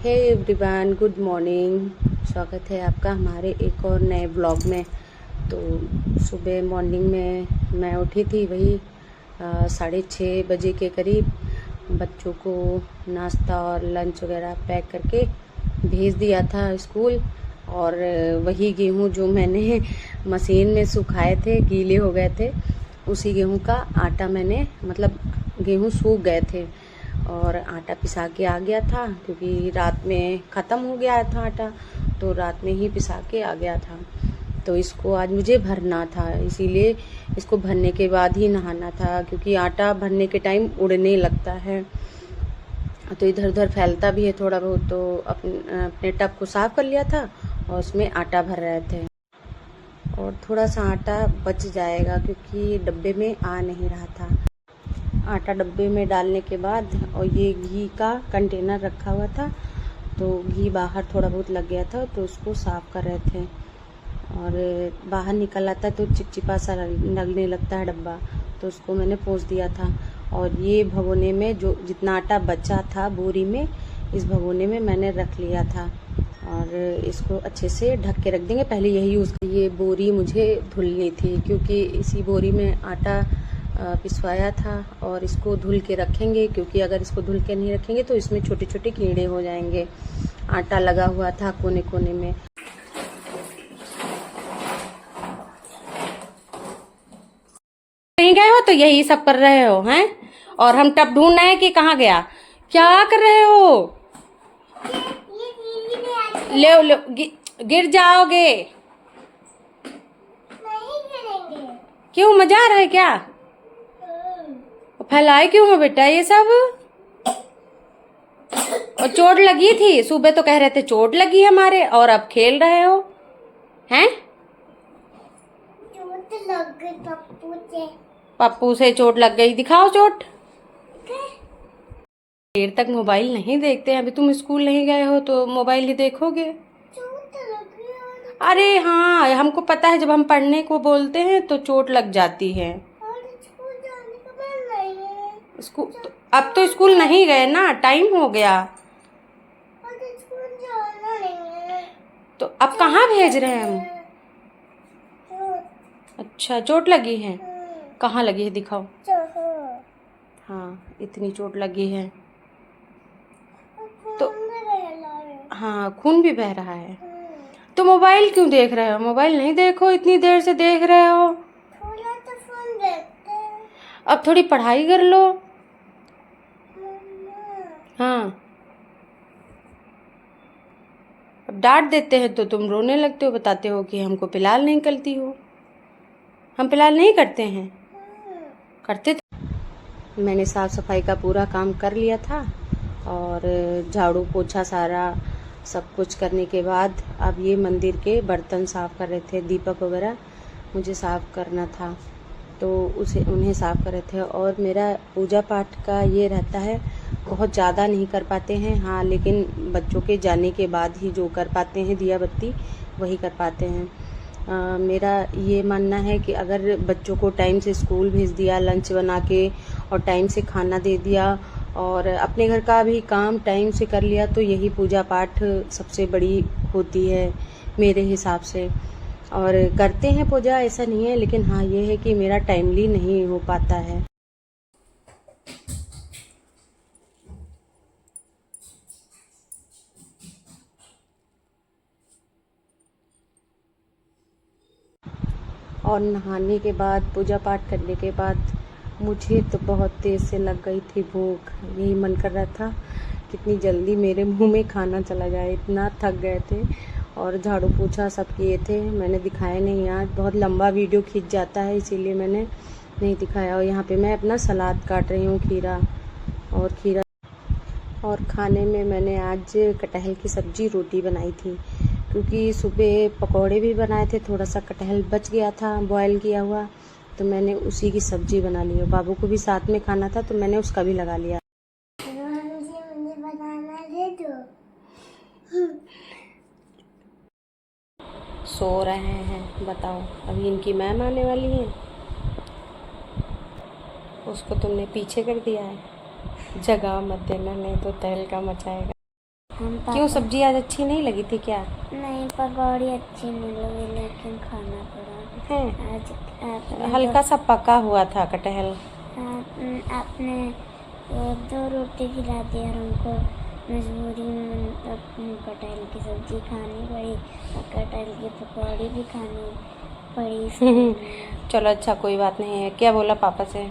Hey everyone, good morning. स्वागत है आपका हमारे एक और नए ब्लॉग में। तो सुबह मॉर्निंग में मैं उठी थी वही 6:30 बजे के करीब। बच्चों को नाश्ता और लंच वगैरह पैक करके भेज दिया था स्कूल। और वही गेहूं जो मैंने मशीन में सुखाए थे, गीले हो गए थे, उसी गेहूं का आटा मैंने गेहूं सूख गए थे और आटा पिसा के आ गया था, क्योंकि रात में ख़त्म हो गया था आटा, तो रात में ही पिसा के आ गया था। तो इसको आज मुझे भरना था, इसीलिए इसको भरने के बाद ही नहाना था, क्योंकि आटा भरने के टाइम उड़ने लगता है तो इधर उधर फैलता भी है थोड़ा बहुत। तो अपने टब को साफ कर लिया था और उसमें आटा भर रहे थे। और थोड़ा सा आटा बच जाएगा क्योंकि डब्बे में आ नहीं रहा था। आटा डब्बे में डालने के बाद, और ये घी का कंटेनर रखा हुआ था, तो घी बाहर थोड़ा बहुत लग गया था, तो उसको साफ़ कर रहे थे। और बाहर निकल आता तो चिपचिपा सा लगने लगता है डब्बा, तो उसको मैंने पोंछ दिया था। और ये भगोने में जो जितना आटा बचा था बोरी में, इस भगोने में मैंने रख लिया था और इसको अच्छे से ढक के रख देंगे। पहले यही यूज़, ये बोरी मुझे धुलनी थी क्योंकि इसी बोरी में आटा पिसवाया था, और इसको धुल के रखेंगे, क्योंकि अगर इसको धुल के नहीं रखेंगे तो इसमें छोटे छोटे कीड़े हो जाएंगे। आटा लगा हुआ था कोने कोने में। कहीं गए हो तो यही सब कर रहे हो हैं, और हम टब ढूंढ रहे हैं कि कहाँ गया। क्या कर रहे हो? ले ले, गिर जाओगे। नहीं गिरेंगे। क्यों, मजा आ रहा है क्या? फैलाए क्यों हो बेटा ये सब? और चोट लगी थी, सुबह तो कह रहे थे चोट लगी हमारे, और अब खेल रहे हो हैं? चोट लग गई पप्पू से। पप्पू से चोट लग गई, दिखाओ चोट। देर तक मोबाइल नहीं देखते हैं। अभी तुम स्कूल नहीं गए हो तो मोबाइल ही देखोगे। चोट लगी। अरे हाँ, हमको पता है, जब हम पढ़ने को बोलते हैं तो चोट लग जाती है। स्कूल तो, अब तो स्कूल नहीं गए ना, टाइम हो गया। तो अब कहाँ भेज रहे हैं हम? अच्छा, चोट लगी है। कहाँ लगी है, दिखाओ। हाँ, इतनी चोट लगी है तो हाँ, खून भी बह रहा है। तो मोबाइल क्यों देख रहे हो? मोबाइल नहीं देखो, इतनी देर से देख रहे हो। थोड़ा तो फोन देखते हैं। अब थोड़ी पढ़ाई कर लो। हाँ, अब डांट देते हैं तो तुम रोने लगते हो, बताते हो कि हमको पिलाल नहीं करती हो। हम पिलाल नहीं करते हैं, करते तो। मैंने साफ सफाई का पूरा काम कर लिया था, और झाड़ू पोछा सारा सब कुछ करने के बाद अब ये मंदिर के बर्तन साफ़ कर रहे थे, दीपक वगैरह मुझे साफ़ करना था, तो उन्हें साफ़ कर रहे थे। और मेरा पूजा पाठ का ये रहता है, बहुत ज़्यादा नहीं कर पाते हैं, हाँ, लेकिन बच्चों के जाने के बाद ही जो कर पाते हैं दिया बत्ती वही कर पाते हैं। मेरा ये मानना है कि अगर बच्चों को टाइम से स्कूल भेज दिया, लंच बना के, और टाइम से खाना दे दिया, और अपने घर का भी काम टाइम से कर लिया, तो यही पूजा पाठ सबसे बड़ी होती है मेरे हिसाब से। और करते हैं पूजा, ऐसा नहीं है, लेकिन हाँ ये है कि मेरा टाइमली नहीं हो पाता है। और नहाने के बाद, पूजा पाठ करने के बाद मुझे तो बहुत तेज़ से लग गई थी भूख। यही मन कर रहा था कितनी जल्दी मेरे मुंह में खाना चला जाए, इतना थक गए थे। और झाड़ू पोछा सब किए थे, मैंने दिखाया नहीं आज, बहुत लंबा वीडियो खींच जाता है, इसीलिए मैंने नहीं दिखाया। और यहाँ पे मैं अपना सलाद काट रही हूँ, खीरा। और खाने में मैंने आज कटहल की सब्ज़ी रोटी बनाई थी, क्योंकि सुबह पकौड़े भी बनाए थे, थोड़ा सा कटहल बच गया था बॉयल किया हुआ, तो मैंने उसी की सब्ज़ी बना ली। और बाबू को भी साथ में खाना था, तो मैंने उसका भी लगा लिया। मुझे बनाना दे दो। सो रहे हैं, बताओ। अभी इनकी मैम आने वाली है, उसको तुमने पीछे कर दिया है। जगह मत देना, नहीं तो तहलका मचाएगा। क्यों सब्जी आज अच्छी नहीं लगी थी क्या? नहीं, पकौड़ी अच्छी नहीं लगी लेकिन खाना पड़ा है आज। हल्का सा पका हुआ था कटहल। आपने 2 रोटी खिला दी और हमको मजबूरी में कटहल की सब्जी खानी पड़ी और कटहल की पकौड़ी भी खानी पड़ी। चलो अच्छा, कोई बात नहीं है। क्या बोला पापा से?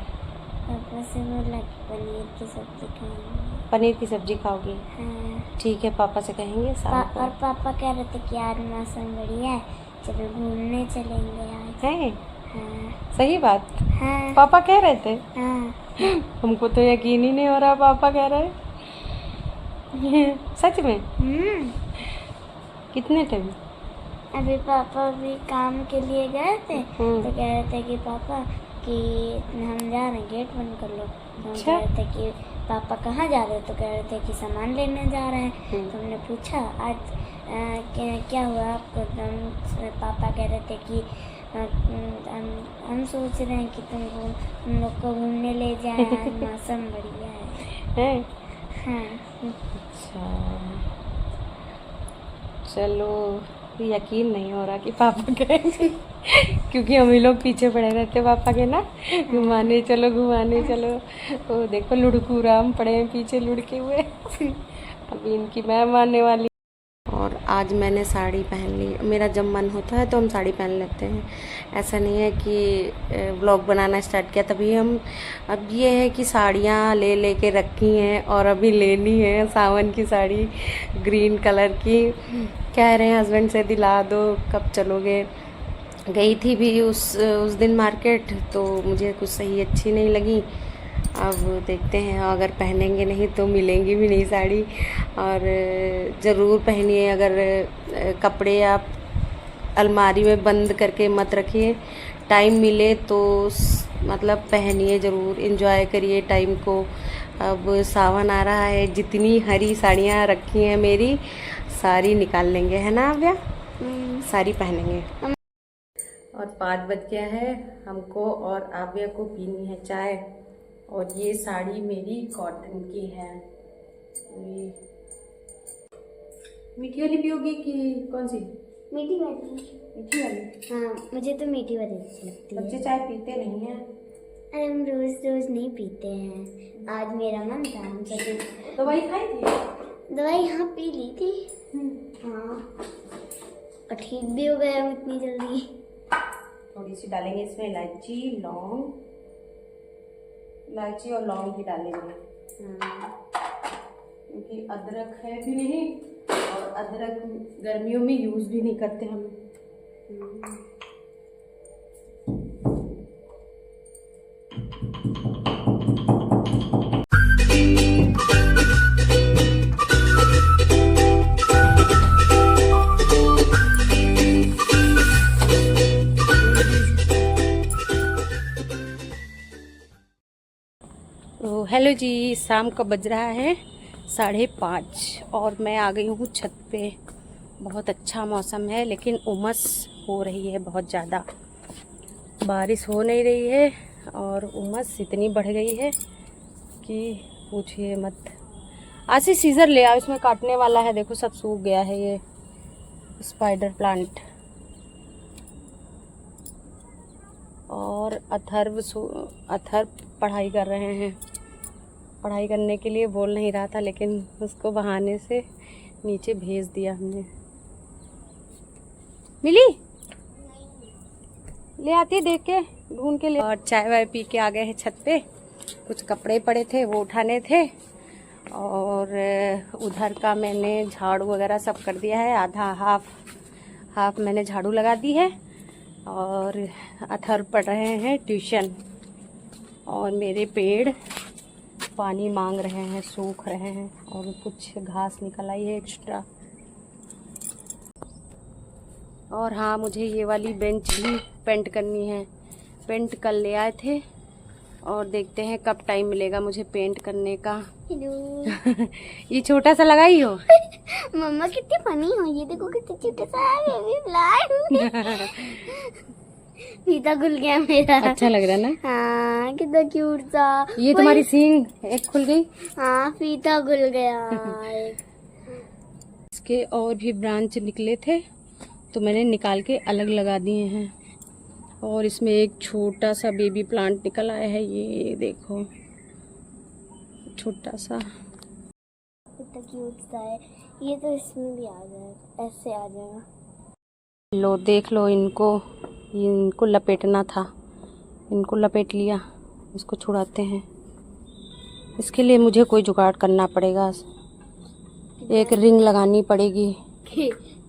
पापा से बोला कि पनीर की सब्जी खाएंगे। पनीर की सब्जी खाओगी? हाँ। ठीक है, पापा से कहेंगे शाम को। और पापा कह रहे थे कि आज मौसम बढ़िया है, चलो घूमने चलेंगे आज। है? हाँ। सही बात? हाँ। पापा कह रहे थे? हाँ। हमको तो यकीन ही नहीं हो रहा पापा कह रहे सच में? कितने टाइम? अभी पापा भी काम के लिए गए थे तो कह रहे थे कि पापा कि हम जा रहे हैं, गेट बंद कर लो। तो हम कह रहे थे कि पापा कहाँ जा रहे हो? तो कह रहे थे कि सामान लेने जा रहे हैं। तो हमने पूछा आज क्या हुआ आपको? तो पापा कह रहे थे कि हम सोच रहे हैं कि हम लोग को घूमने ले जाएं, आज मौसम बढ़िया है। हाँ। अच्छा, चलो, यकीन नहीं हो रहा कि पापा कहेंगे क्योंकि हम ही लोग पीछे पड़े रहते पापा के ना, घुमाने चलो घुमाने चलो। तो देखो लुढ़कू राम पड़े हैं पीछे लुढ़के हुए। अभी इनकी मैम आने वाली। और आज मैंने साड़ी पहन ली। मेरा जब मन होता है तो हम साड़ी पहन लेते हैं, ऐसा नहीं है कि व्लॉग बनाना स्टार्ट किया तभी हम। अब ये है कि साड़ियाँ ले के रखी हैं और अभी लेनी है सावन की साड़ी ग्रीन कलर की। कह रहे हैं हस्बैंड से दिला दो, कब चलोगे? गई थी भी उस दिन मार्केट, तो मुझे कुछ सही अच्छी नहीं लगी। अब देखते हैं, अगर पहनेंगे नहीं तो मिलेंगी भी नहीं साड़ी। और ज़रूर पहनिए, अगर कपड़े आप अलमारी में बंद करके मत रखिए, टाइम मिले तो मतलब पहनिए ज़रूर, एंजॉय करिए टाइम को। अब सावन आ रहा है, जितनी हरी साड़ियाँ रखी हैं मेरी सारी निकाल लेंगे, है ना आव्या? सारी पहनेंगे। और 5 बज गया है, हमको और आव्या को पीनी है चाय। और ये साड़ी मेरी कॉटन की है। मीठी वाली पियोगी कि कौन सी? मीठी वाली। मीठी वाली? हाँ, मुझे तो मीठी वाली अच्छी लगती है। बच्चे चाय पीते नहीं हैं। अरे हम रोज रोज नहीं पीते हैं, आज मेरा मन था, हम सोचे। दवाई खाई थी? दवाई हाँ पी ली थी। हाँ, और ठीक भी हो गया इतनी जल्दी। थोड़ी सी डालेंगे इसमें इलायची, लौंग, इलायची और लौंग भी डालेंगे क्योंकि अदरक है भी नहीं और अदरक गर्मियों में यूज भी नहीं करते हम। तो हेलो जी, शाम का बज रहा है 5:30 और मैं आ गई हूँ छत पे। बहुत अच्छा मौसम है लेकिन उमस हो रही है बहुत ज़्यादा, बारिश हो नहीं रही है और उमस इतनी बढ़ गई है कि पूछिए मत। आशी सीजर ले आओ, इसमें काटने वाला है, देखो सब सूख गया है ये स्पाइडर प्लांट। और अथर्व पढ़ाई कर रहे हैं, पढ़ाई करने के लिए बोल नहीं रहा था लेकिन उसको बहाने से नीचे भेज दिया हमने। मिली ले आती देख के ढूंढ के ले। और चाय वाय पी के आ गए हैं छत पे, कुछ कपड़े पड़े थे वो उठाने थे और उधर का मैंने झाड़ू वगैरह सब कर दिया है, आधा हाफ मैंने झाड़ू लगा दी है। और अथर्व पढ़ रहे हैं ट्यूशन और मेरे पेड़ पानी मांग रहे हैं, सूख रहे हैं और कुछ घास निकल आई है एक्स्ट्रा। और हाँ, मुझे ये वाली बेंच भी पेंट करनी है, पेंट कल ले आए थे और देखते हैं कब टाइम मिलेगा मुझे पेंट करने का। ये छोटा सा लगाई हो? मम्मा कितनी फनी हो, ये देखो कितनी छोटा सा है बेबी ब्लैक। फीता खुल गया मेरा। अच्छा लग रहा है ना? हाँ, कितना क्यूट सा। ये तुम्हारी सींग एक खुल गई। हाँ, फीता खुल गया। इसके और भी ब्रांच निकले थे तो मैंने निकाल के अलग लगा दिए हैं। और इसमें एक छोटा सा बेबी प्लांट निकल आया है, ये देखो छोटा सा। कितना क्यूट सा है ये, तो इसमें भी आ जाए, ऐसे आ जाएगा। लो देख लो, इनको लपेटना था, इनको लपेट लिया, इसको छुड़ाते हैं। इसके लिए मुझे कोई जुगाड़ करना पड़ेगा, एक रिंग लगानी पड़ेगी।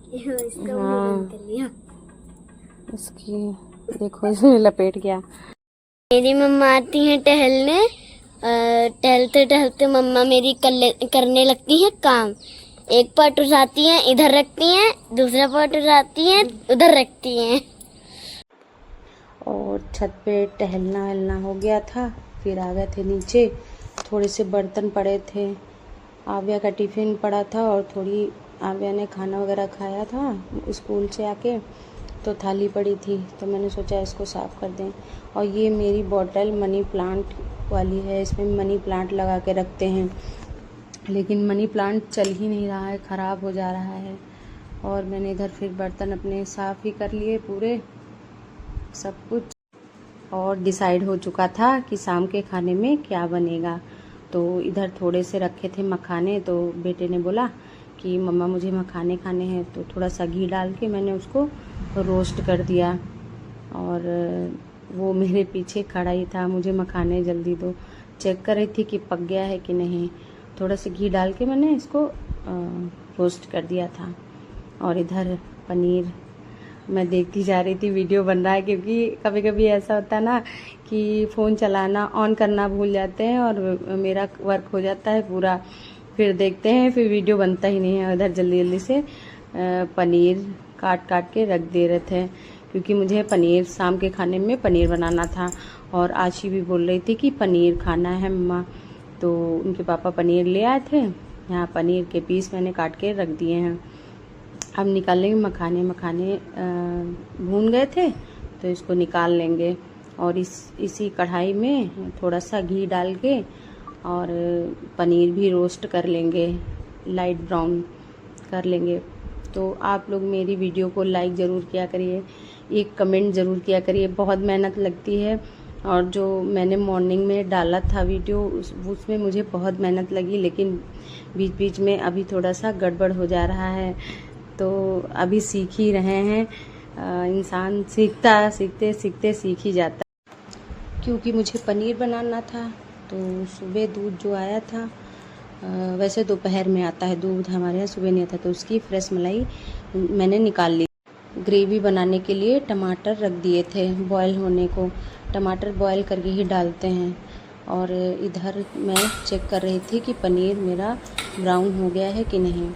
इसका हाँ, बंद कर लिया। इसकी देखो, इसमें लपेट गया। मेरी मम्मा आती हैं टहलने, टहलते टहलते मम्मा मेरी करने लगती हैं काम। एक पॉट उठाती हैं इधर रखती हैं, दूसरा पॉट उठाती हैं उधर रखती हैं। और छत पे टहलना वहलना हो गया था, फिर आ गए थे नीचे। थोड़े से बर्तन पड़े थे, आव्या का टिफ़िन पड़ा था और थोड़ी आव्या ने खाना वगैरह खाया था स्कूल से आके, तो थाली पड़ी थी, तो मैंने सोचा इसको साफ़ कर दें। और ये मेरी बॉटल मनी प्लांट वाली है, इसमें मनी प्लांट लगा के रखते हैं, लेकिन मनी प्लांट चल ही नहीं रहा है, ख़राब हो जा रहा है। और मैंने इधर फिर बर्तन अपने साफ़ ही कर लिए पूरे सब कुछ। और डिसाइड हो चुका था कि शाम के खाने में क्या बनेगा। तो इधर थोड़े से रखे थे मखाने, तो बेटे ने बोला कि मम्मा मुझे मखाने खाने हैं, तो थोड़ा सा घी डाल के मैंने उसको रोस्ट कर दिया। और वो मेरे पीछे खड़ा ही था, मुझे मखाने जल्दी दो, चेक कर रही थी कि पक गया है कि नहीं। थोड़ा सा घी डाल के मैंने इसको रोस्ट कर दिया था। और इधर पनीर मैं देखती जा रही थी, वीडियो बन रहा है, क्योंकि कभी कभी ऐसा होता है ना कि फ़ोन चलाना ऑन करना भूल जाते हैं और मेरा वर्क हो जाता है पूरा, फिर देखते हैं, फिर वीडियो बनता ही नहीं है। उधर जल्दी जल्दी से पनीर काट काट के रख दे रहे थे, क्योंकि मुझे पनीर शाम के खाने में पनीर बनाना था। और आशी भी बोल रही थी कि पनीर खाना है मम्मा, तो उनके पापा पनीर ले आए थे। यहाँ पनीर के पीस मैंने काट के रख दिए हैं। अब निकालेंगे मखाने भून गए थे, तो इसको निकाल लेंगे। और इसी कढ़ाई में थोड़ा सा घी डाल के और पनीर भी रोस्ट कर लेंगे, लाइट ब्राउन कर लेंगे। तो आप लोग मेरी वीडियो को लाइक ज़रूर किया करिए, एक कमेंट ज़रूर किया करिए, बहुत मेहनत लगती है। और जो मैंने मॉर्निंग में डाला था वीडियो उसमें मुझे बहुत मेहनत लगी, लेकिन बीच बीच में अभी थोड़ा सा गड़बड़ हो जा रहा है, तो अभी सीख ही रहे हैं। इंसान सीखते सीखते सीख ही जाता है। क्योंकि मुझे पनीर बनाना था, तो सुबह दूध जो आया था, वैसे दोपहर में आता है दूध, हमारे यहाँ सुबह नहीं आता, तो उसकी फ्रेश मलाई मैंने निकाल ली। ग्रेवी बनाने के लिए टमाटर रख दिए थे बॉयल होने को, टमाटर बॉयल करके ही डालते हैं। और इधर मैं चेक कर रही थी कि पनीर मेरा ब्राउन हो गया है कि नहीं,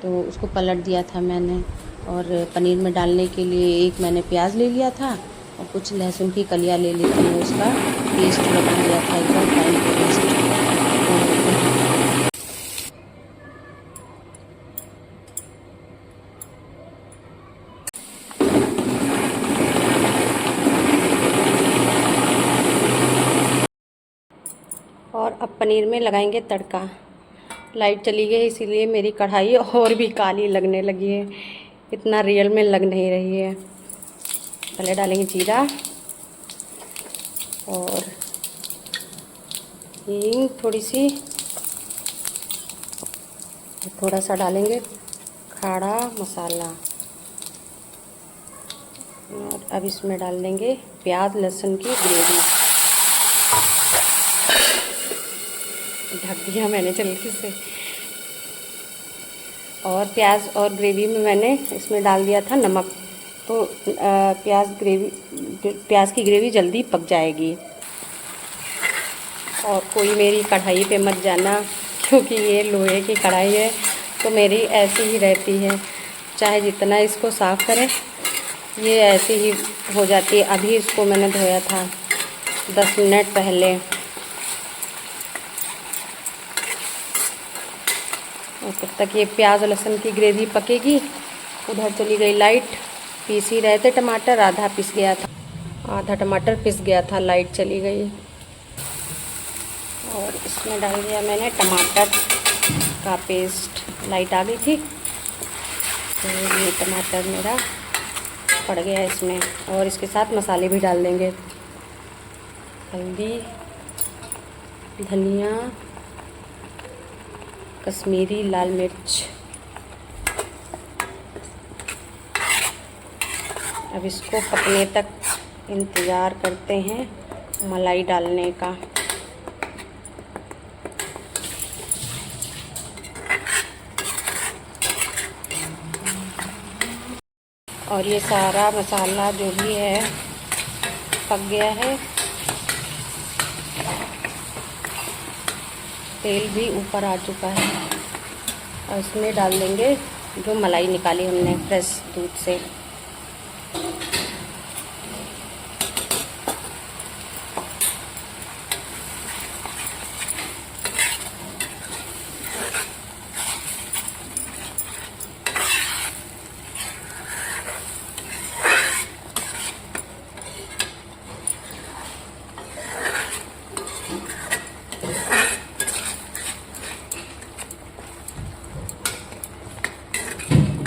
तो उसको पलट दिया था मैंने। और पनीर में डालने के लिए एक मैंने प्याज ले लिया था और कुछ लहसुन की कलियां ले ली थी, उसका पेस्ट बना लिया था, एकदम फाइन पेस्ट। और अब पनीर में लगाएंगे तड़का। लाइट चली गई इसीलिए मेरी कढ़ाई और भी काली लगने लगी है, इतना रियल में लग नहीं रही है। पहले डालेंगे जीरा और हींग थोड़ी सी, थोड़ा सा डालेंगे खड़ा मसाला। और अब इसमें डाल देंगे प्याज लहसुन की ग्रेवी। ढक दिया मैंने जल्दी से। और प्याज और ग्रेवी में मैंने इसमें डाल दिया था नमक, तो प्याज की ग्रेवी जल्दी पक जाएगी। और कोई मेरी कढ़ाई पे मत जाना, क्योंकि ये लोहे की कढ़ाई है, तो मेरी ऐसी ही रहती है, चाहे जितना इसको साफ़ करें ये ऐसे ही हो जाती है। अभी इसको मैंने धोया था 10 मिनट पहले। और तब तक ये प्याज और लहसुन की ग्रेवी पकेगी। उधर चली गई लाइट, पीस ही रहे थे टमाटर, आधा पिस गया था, आधा टमाटर पिस गया था, लाइट चली गई। और इसमें डाल दिया मैंने टमाटर। का पेस्ट, लाइट आ गई थी तो ये टमाटर मेरा पड़ गया इसमें। और इसके साथ मसाले भी डाल देंगे, हल्दी, धनिया, कश्मीरी लाल मिर्च। अब इसको पकने तक इंतज़ार करते हैं मलाई डालने का। और ये सारा मसाला जो भी है पक गया है, तेल भी ऊपर आ चुका है। और इसमें डाल देंगे जो मलाई निकाली हमने फ्रेश दूध से।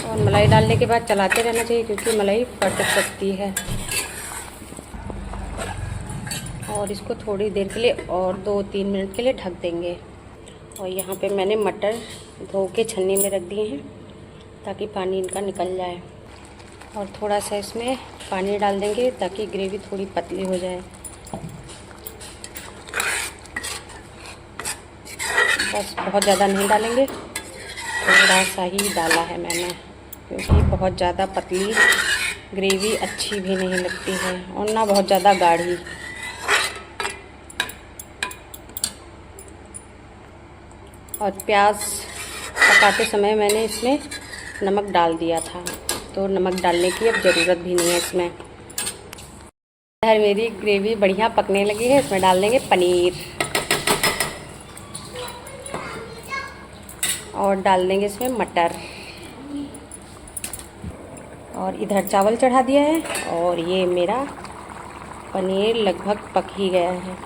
और मलाई डालने के बाद चलाते रहना चाहिए क्योंकि मलाई फट सकती है। और इसको थोड़ी देर के लिए और 2-3 मिनट के लिए ढक देंगे। और यहाँ पे मैंने मटर धो के छन्नी में रख दिए हैं ताकि पानी इनका निकल जाए। और थोड़ा सा इसमें पानी डाल देंगे ताकि ग्रेवी थोड़ी पतली हो जाए। बस बहुत ज़्यादा नहीं डालेंगे, थोड़ा सा ही डाला है मैंने क्योंकि बहुत ज़्यादा पतली ग्रेवी अच्छी भी नहीं लगती है और ना बहुत ज़्यादा गाढ़ी। और प्याज पकाते समय मैंने इसमें नमक डाल दिया था तो नमक डालने की अब ज़रूरत भी नहीं है इसमें। मेरी ग्रेवी बढ़िया पकने लगी है, इसमें डाल देंगे पनीर और डाल देंगे इसमें मटर। और इधर चावल चढ़ा दिया है और ये मेरा पनीर लगभग पक ही गया है।